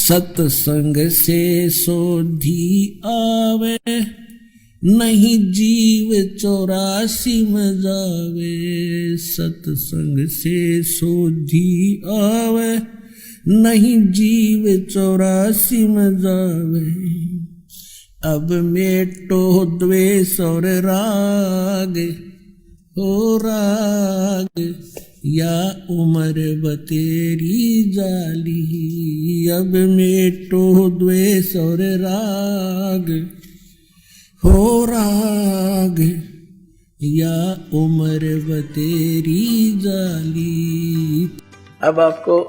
सत्संग से सोधी आवे, नहीं जीव 84 में जावे। सत्संग से सोधी आवे, नहीं जीव 84 में जावे। अब मेटो द्वेष और राग, हो राग या उम्र बतेरी जाली। अब मेटो द्वेष और राग, हो राग या उम्र बतेरी जाली। अब आपको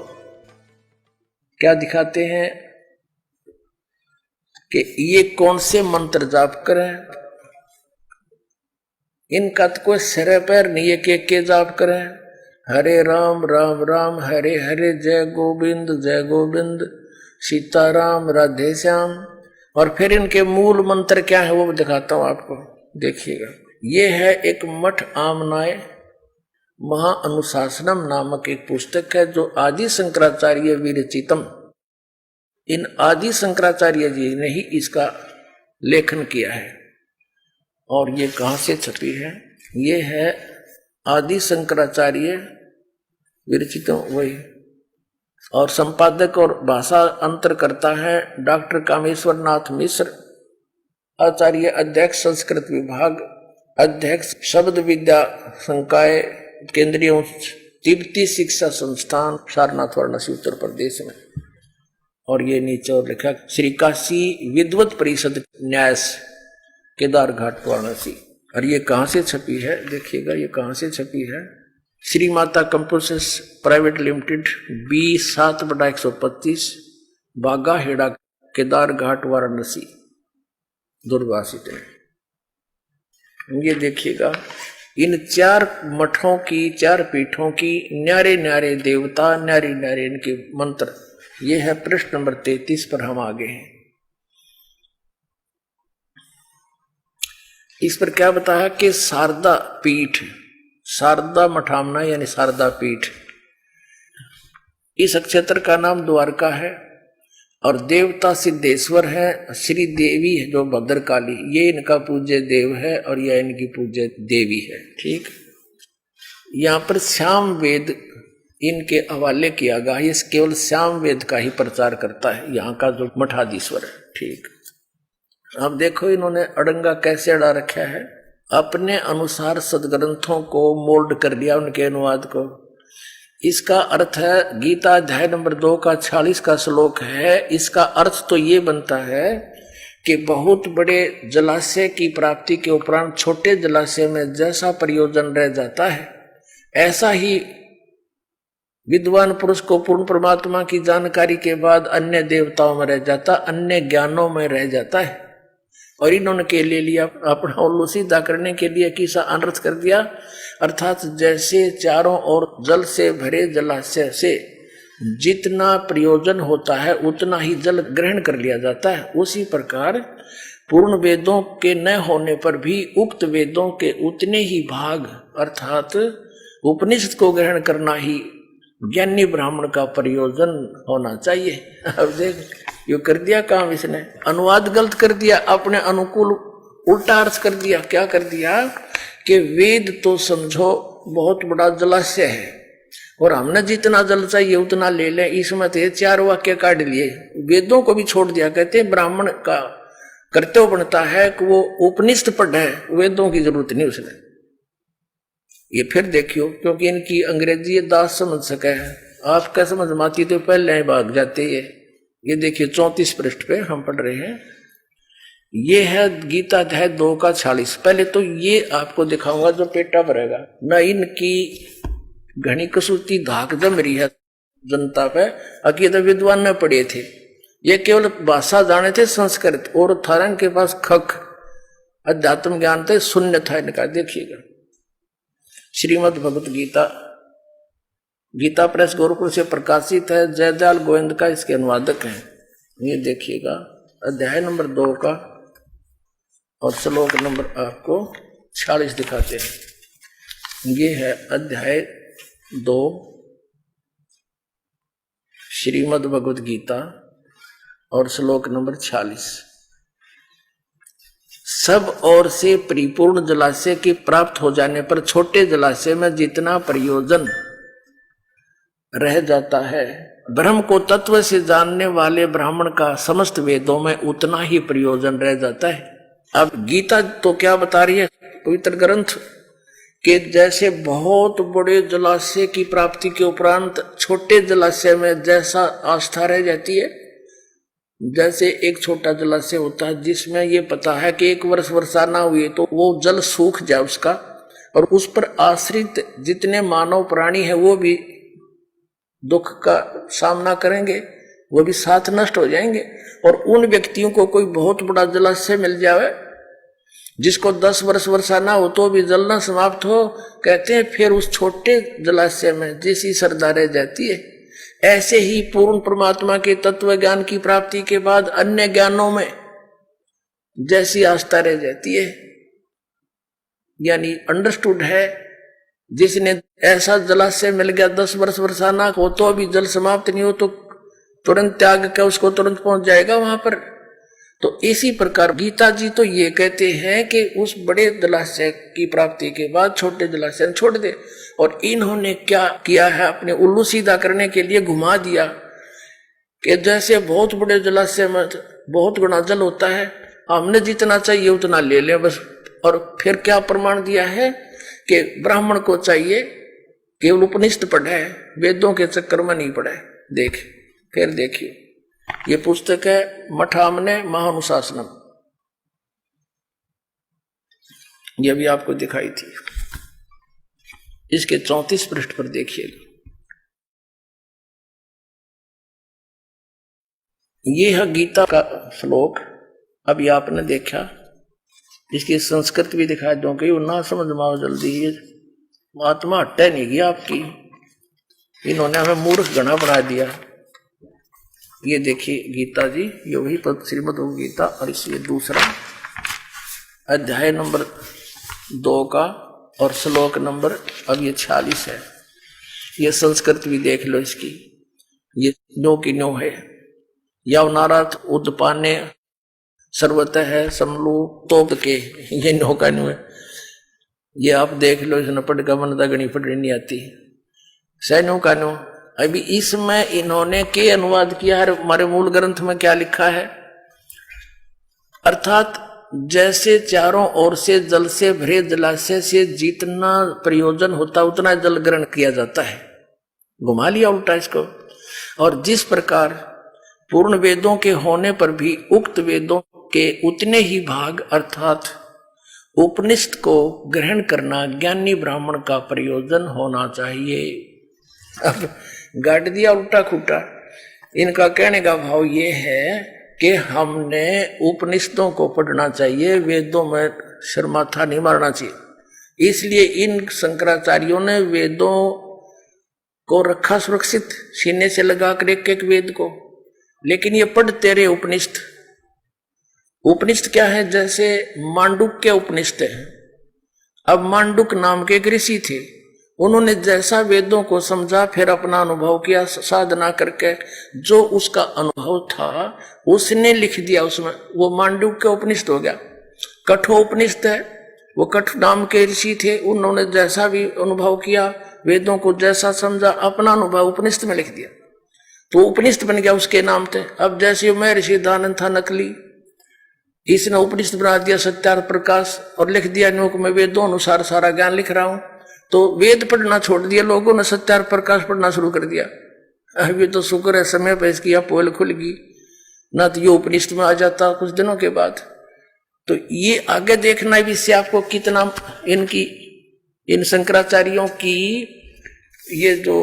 क्या दिखाते हैं कि ये कौन से मंत्र जाप करें। इनका तो कोई सिर पैर नहीं है के जाप करें। हरे राम राम राम हरे हरे, जय गोविंद सीताराम राधे श्याम। और फिर इनके मूल मंत्र क्या है वो दिखाता हूं आपको, देखिएगा। ये है एक मठ आमनाय महाअनुशासनम नामक एक पुस्तक है, जो आदि शंकराचार्य विरचितम, इन आदि शंकराचार्य जी ने ही इसका लेखन किया है। और ये कहां से छपी है? ये है आदि शंकराचार्य विरचितम वही। और संपादक और भाषा अंतर करता है डॉक्टर कामेश्वर नाथ मिश्र, आचार्य अध्यक्ष संस्कृत विभाग, अध्यक्ष शब्द विद्या संकाय, केंद्रीय तिब्बती शिक्षा संस्थान, सारनाथ वाराणसी उत्तर प्रदेश में। और ये नीचे और लिखा श्री काशी विद्वत परिषद न्यास, केदार घाट वाराणसी। और ये कहां से छपी है देखिएगा, ये कहां से छपी है? Shri Mata कंपोसेस private limited, B7/125 बागा हेड़ा, केदार घाट वाराणसी, दूरभाषित है। ये देखिएगा, इन 4 मठों की, 4 पीठों की न्यारे न्यारे देवता, न्यारे न्यारे इनके मंत्र। ये है पृष्ठ नंबर 33 पर हम आगे हैं। इस पर क्या बताया कि शारदा पीठ, शारदा मठामना यानी शारदा पीठ, इस क्षेत्र का नाम द्वारका है। और देवता सिद्धेश्वर है, श्री देवी है जो भद्रकाली, ये इनका पूज्य देव है और यह इनकी पूज्य देवी है। ठीक, यहाँ पर श्याम वेद इनके हवाले किया गया, ये केवल श्याम वेद का ही प्रचार करता है यहाँ का जो मठाधीश्वर है। ठीक, अब देखो इन्होंने अड़ंगा कैसे अड़ा रखा है, अपने अनुसार सदग्रंथों को मोल्ड कर दिया, उनके अनुवाद को। इसका अर्थ है, गीता अध्याय नंबर 2 का 46 का श्लोक है। इसका अर्थ तो ये बनता है कि बहुत बड़े जलाशय की प्राप्ति के उपरांत छोटे जलाशय में जैसा प्रयोजन रह जाता है, ऐसा ही विद्वान पुरुष को पूर्ण परमात्मा की जानकारी के बाद अन्य देवताओं में रह जाता, अन्य ज्ञानों में रह जाता है। और इन्होंने के ले लिया अपना उल्लू सीधा करने के लिए किसा अनर्थ कर दिया, अर्थात जैसे चारों ओर जल से भरे जलाशय से जितना प्रयोजन होता है उतना ही जल ग्रहण कर लिया जाता है, उसी प्रकार पूर्ण वेदों के न होने पर भी उक्त वेदों के उतने ही भाग अर्थात उपनिषद को ग्रहण करना ही ज्ञानी ब्राह्मण का प्रयोजन होना चाहिए। अब देख यो कर दिया काम इसने, अनुवाद गलत कर दिया, अपने अनुकूल उल्टा अर्थ कर दिया। क्या कर दिया कि वेद तो समझो बहुत बड़ा जलाशय है और हमने जितना जल चाहिए उतना ले लें, इसमें तो 4 वाक्य काट लिए, वेदों को भी छोड़ दिया। कहते हैं ब्राह्मण का कर्तव्य बनता है कि वो उपनिषद पढ़े, वेदों की जरूरत नहीं उसने। ये फिर देखियो, क्योंकि इनकी अंग्रेजी दास समझ सके है, आप क्या समझ माती तो पहले भाग जाते हैं। ये देखिए 34 पृष्ठ पे हम पढ़ रहे हैं, ये है गीता अध्याय 2 का 46। पहले तो ये आपको दिखाऊंगा जो पेटा भरेगा न, इनकी घनी कसूती धाक जम रही है जनता पे। अकीदा विद्वान में पढ़े थे, ये केवल भाषा जाने थे संस्कृत, और थारन के पास खक अध्यात्म ज्ञान थे, शून्य था इनका। देखिएगा श्रीमद् भगवत गीता, गीता प्रेस गोरखपुर से प्रकाशित है, जयदयाल गोविंद का इसके अनुवादक हैं। ये देखिएगा अध्याय नंबर 2 का और श्लोक नंबर आपको 46 दिखाते हैं। ये है अध्याय 2 श्रीमद् भगवत गीता और श्लोक नंबर 46। सब ओर से परिपूर्ण जलाशय की प्राप्त हो जाने पर छोटे जलाशय में जितना प्रयोजन रह जाता है, ब्रह्म को तत्व से जानने वाले ब्राह्मण का समस्त वेदों में उतना ही प्रयोजन रह जाता है। अब गीता तो क्या बता रही है, पवित्र ग्रंथ, कि जैसे बहुत बड़े जलाशय की प्राप्ति के उपरांत छोटे जलाशय में जैसा आस्था रह जाती है, जैसे एक छोटा जलाशय होता है जिसमें ये पता है कि 1 वर्ष वर्षा ना हुई तो वो जल सूख जाए उसका, और उस पर आश्रित जितने मानव प्राणी है वो भी दुख का सामना करेंगे, वो भी साथ नष्ट हो जाएंगे। और उन व्यक्तियों को कोई बहुत बड़ा जलाशय मिल जाए जिसको 10 वर्ष वर्षा ना हो तो भी जलना समाप्त हो, कहते हैं फिर उस छोटे जलाशय में जैसी श्रद्धा रह जाती है, ऐसे ही पूर्ण परमात्मा के तत्व ज्ञान की प्राप्ति के बाद अन्य ज्ञानों में जैसी आस्था रह जाती है। यानी अंडरस्टूड है, जिसने ऐसा जलाशय मिल गया 10 वर्ष वर्षा ना हो तो भी जल समाप्त नहीं हो तो तुरंत त्याग कर उसको तुरंत पहुंच जाएगा वहां पर। तो इसी प्रकार गीता जी तो ये कहते हैं कि उस बड़े जलाशय की प्राप्ति के बाद छोटे जलाशय छोड़ दे। और इन्होंने क्या किया है, अपने उल्लू सीधा करने के लिए घुमा दिया कि जैसे बहुत बड़े जलाशय में बहुत गुना जल होता है, हमने जितना चाहिए उतना ले लें बस। और फिर क्या प्रमाण दिया है कि ब्राह्मण को चाहिए केवल उपनिषद पढ़े, वेदों के चक्कर में नहीं पढ़े। देख फिर देखिए, ये पुस्तक है मठामने महानुशासनम, ये भी आपको दिखाई थी। इसके 34 पृष्ठ पर देखिएगा, ये है गीता का श्लोक। अभी आपने देखा, इसकी संस्कृत भी दिखा दो कि ना समझ माओ जल्दी, ये आत्मा हटे नहीं गया आपकी, इन्होंने हमें मूर्ख गणा बना दिया। ये देखिए गीता जी, ये वही श्रीमद् भगवद गीता, और इसलिए दूसरा अध्याय नंबर 2 का और श्लोक नंबर अब ये 46 है। ये संस्कृत भी देख लो इसकी, ये नो की नो है। यवनाराथ उद्पाने सर्वतः है समलू तोप के, ये नो का नो है। ये आप देख लो, इसने पढ़ का मन गणी पढ़नी नहीं आती, सैनो का नो। अभी इसमें इन्होंने के अनुवाद किया है, हमारे मूल ग्रंथ में क्या लिखा है, अर्थात जैसे चारों ओर से जल से भरे जलाशय से जितना प्रयोजन होता उतना जल ग्रहण किया जाता है, घुमा लिया उल्टा इसको। और जिस प्रकार पूर्ण वेदों के होने पर भी उक्त वेदों के उतने ही भाग अर्थात उपनिषद को ग्रहण करना ज्ञानी ब्राह्मण का प्रयोजन होना चाहिए। अब गाड़ दिया उल्टा खुटा। इनका कहने का भाव ये है कि हमने उपनिषदों को पढ़ना चाहिए, वेदों में सिर माथा नहीं मारना चाहिए। इसलिए इन शंकराचार्यों ने वेदों को रखा सुरक्षित, सीने से लगाकर एक एक वेद को। लेकिन ये पढ़ते रहे उपनिषद। उपनिषद क्या है, जैसे मांडुक के उपनिषद है। अब मांडुक नाम के एक ऋषि थे, उन्होंने जैसा वेदों को समझा फिर अपना अनुभव किया साधना करके, जो उसका अनुभव था उसने लिख दिया उसमें, वो मांडुक के उपनिषद हो गया। कठो उपनिषद है, वो कठ नाम के ऋषि थे, उन्होंने जैसा भी अनुभव किया, वेदों को जैसा समझा, अपना अनुभव उपनिषद में लिख दिया, तो उपनिषद बन गया उसके नाम थे। अब जैसे मैं ऋषि दानंद था नकली, इसने उपनिषद बना दिया सत्यार्थ प्रकाश और लिख दिया नो मैं वेदों अनुसार सारा ज्ञान लिख रहा हूं। तो वेद पढ़ना छोड़ दिया लोगों ने, सत्यार्थ प्रकाश पढ़ना शुरू कर दिया। अभी तो शुक्र है समय पर इसकी पोल खुल गई, ना तो ये उपनिषद में आ जाता कुछ दिनों के बाद। तो ये आगे देखना भी इससे आपको कितना इनकी इन शंकराचार्यों की ये जो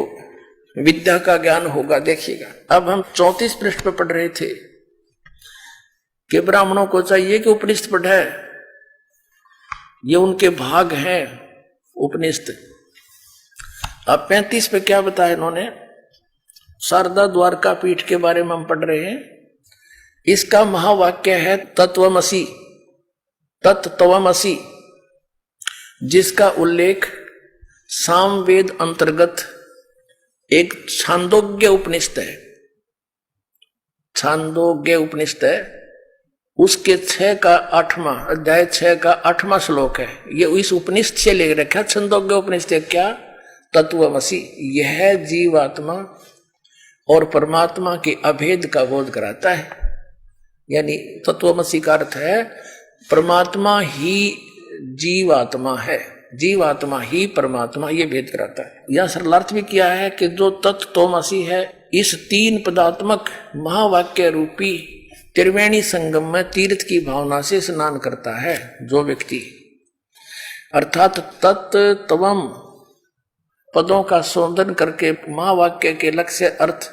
विद्या का ज्ञान होगा, देखिएगा। अब हम 34 पृष्ठ पर पढ़ रहे थे कि ब्राह्मणों को चाहिए कि उपनिषद पढ़े, ये उनके भाग हैं उपनिषद। अब 35 पे क्या बताया इन्होंने, शारदा द्वारका पीठ के बारे में हम पढ़ रहे हैं। इसका महावाक्य है तत्वमसि, तत्वमसि, जिसका उल्लेख सामवेद अंतर्गत एक छांदोग्य उपनिषद है। छांदोग्य उपनिषद है, उसके 6 का 8वां अध्याय 6 का 8वां श्लोक है। ये इस उपनिषद से ले रखा। छंदोग्य उपनिषद क्या? तत्वमसि, यह जीवात्मा और परमात्मा के अभेद का बोध कराता है। यानी तत्वमसि का अर्थ है परमात्मा ही जीवात्मा है, जीवात्मा ही परमात्मा, ये भेद कराता है। यह सरलार्थ भी किया है कि जो तत्वमसि है इस 3 पदात्मक महावाक्य रूपी त्रिवेणी संगम में तीर्थ की भावना से स्नान करता है जो व्यक्ति, अर्थात तत्त्वम पदों का शोधन करके महावाक्य के लक्ष्य अर्थ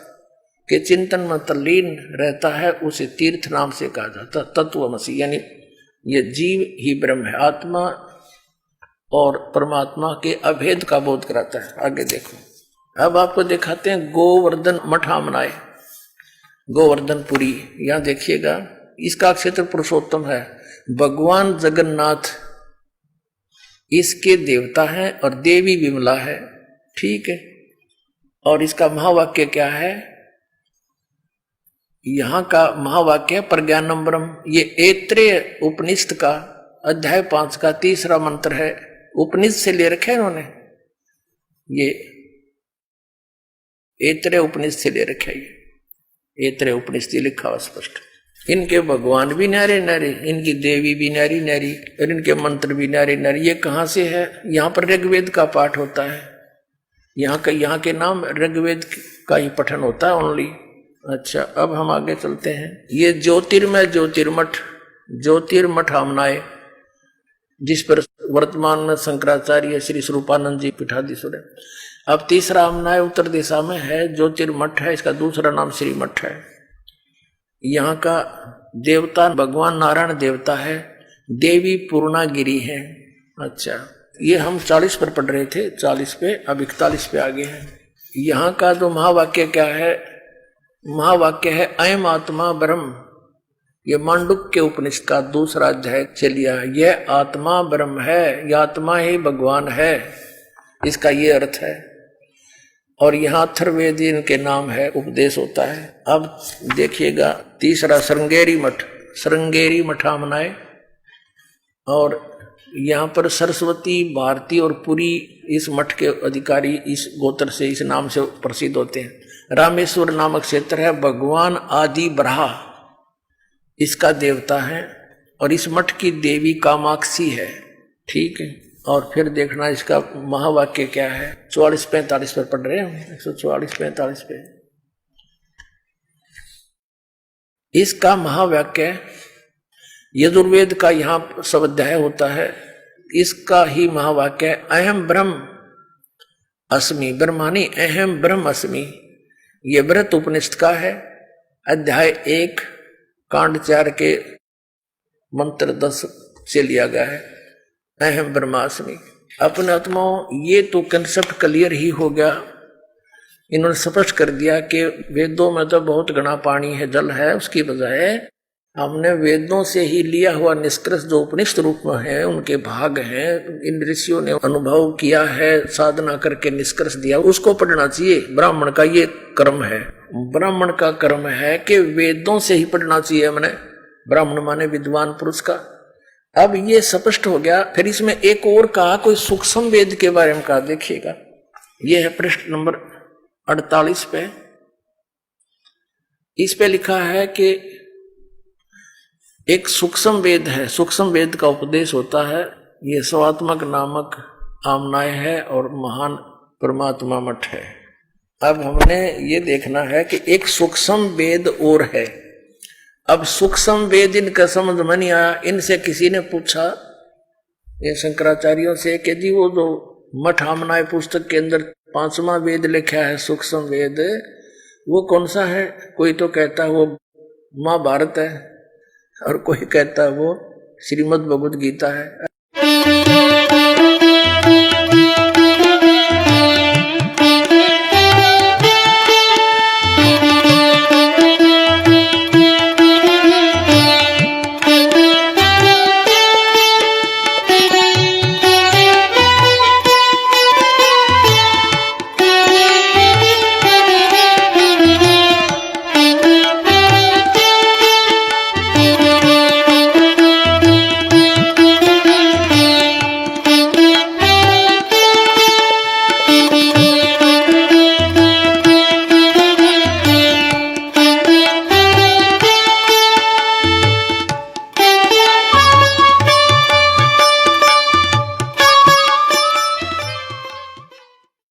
के चिंतन में तल्लीन रहता है, उसे तीर्थ नाम से कहा जाता है। तत्वमसि यानी ये जीव ही ब्रह्म है, आत्मा और परमात्मा के अभेद का बोध कराता है। आगे देखो, अब आपको दिखाते हैं गोवर्धन मठ आमनाए, गोवर्धनपुरी। यहां देखिएगा, इसका क्षेत्र पुरुषोत्तम है, भगवान जगन्नाथ इसके देवता हैं और देवी विमला है, ठीक है। और इसका महावाक्य क्या है? यहां का महावाक्य प्रज्ञानम ब्रह्म, ये ऐत्रेय उपनिषद का अध्याय 5 का 3रा मंत्र है। उपनिषद से ले रखे इन्होंने, ये ऐत्रेय उपनिषद से ले रखे, ये ऐत्रेय उपनिषद लिखा हुआ स्पष्ट। इनके भगवान भी न्यारे न्यारे, इनकी देवी भी न्यारी न्यारी और इनके मंत्र भी न्यारे न्यारे। ये कहां से है? यहाँ पर ऋग्वेद का पाठ होता है, यहाँ के नाम ऋग्वेद का ही पठन होता है ओनली। अच्छा, अब हम आगे चलते हैं। ये ज्योतिर्मय ज्योतिर्मठ, ज्योतिर्मठ आमनाए, जिस पर वर्तमान में शंकराचार्य श्री स्वरूपानंद जी पीठाधीश्वर है। अब 3रा आमनाए उत्तर दिशा में है, ज्योतिर्मठ है, इसका दूसरा नाम श्री मठ है। यहाँ का देवता भगवान नारायण देवता है, देवी पूर्णागिरी है। अच्छा, ये हम 40 पर पढ़ रहे थे, 40 पे, अब 41 पे आगे हैं। यहाँ का जो महावाक्य क्या है? महावाक्य है अयम आत्मा ब्रह्म। ये मांडुक्य उपनिषद का 2रा अध्याय से लिया है। यह आत्मा ब्रह्म है, यह आत्मा ही भगवान है, इसका ये अर्थ है। और यहाँ अथर्ववेद इनके नाम है, उपदेश होता है। अब देखिएगा 3रा श्रृंगेरी मठ, श्रृंगेरी मठामनाए। और यहाँ पर सरस्वती, भारती और पुरी इस मठ के अधिकारी इस गोत्र से, इस नाम से प्रसिद्ध होते हैं। रामेश्वर नामक क्षेत्र है, भगवान आदि ब्रहा इसका देवता है और इस मठ की देवी कामाक्षी है, ठीक है। और फिर देखना इसका महावाक्य क्या है। 44-45 पर पढ़ रहे हैं, 144-45 पे इसका महावाक्य यजुर्वेद का यहाँ सब अध्याय होता है। इसका ही महावाक्य अहम ब्रह्म अस्मि, ब्रह्मानी अहम ब्रह्म अस्मि। ये व्रत उपनिषद का है, अध्याय 1 कांड 4 के मंत्र 10 से लिया गया है, अहम ब्रह्मास्मि। अपने आत्माओं, ये तो कंसेप्ट क्लियर ही हो गया। इन्होंने स्पष्ट कर दिया कि वेदों में तो बहुत घना पानी है, जल है, उसकी बजाय हमने वेदों से ही लिया हुआ निष्कर्ष जो उपनिषद रूप में है, उनके भाग हैं, इन ऋषियों ने अनुभव किया है, साधना करके निष्कर्ष दिया, उसको पढ़ना चाहिए। ब्राह्मण का ये कर्म है, ब्राह्मण का कर्म है कि वेदों से ही पढ़ना चाहिए हमने, ब्राह्मण माने विद्वान पुरुष का। अब ये स्पष्ट हो गया। फिर इसमें एक और कहा, कोई सूक्ष्म वेद के बारे में कहा, देखिएगा, ये है पृष्ठ नंबर 48 पे। इस पे लिखा है कि एक सूक्ष्म वेद है, सूक्ष्म वेद का उपदेश होता है। ये स्वात्मक नामक आमनाय है और महान परमात्मा मठ है। अब हमने ये देखना है कि एक सूक्ष्म वेद और है। अब सूक्ष्म वेद इनका समझ में नहीं आया। इनसे किसी ने पूछा, ये शंकराचार्यों से, कि जी वो जो मठ आमनाय पुस्तक के अंदर 5वां वेद लिखा है सूक्ष्म वेद, वो कौन सा है? कोई तो कहता है वो महाभारत है और कोई कहता है वो श्रीमद् भगवद गीता है।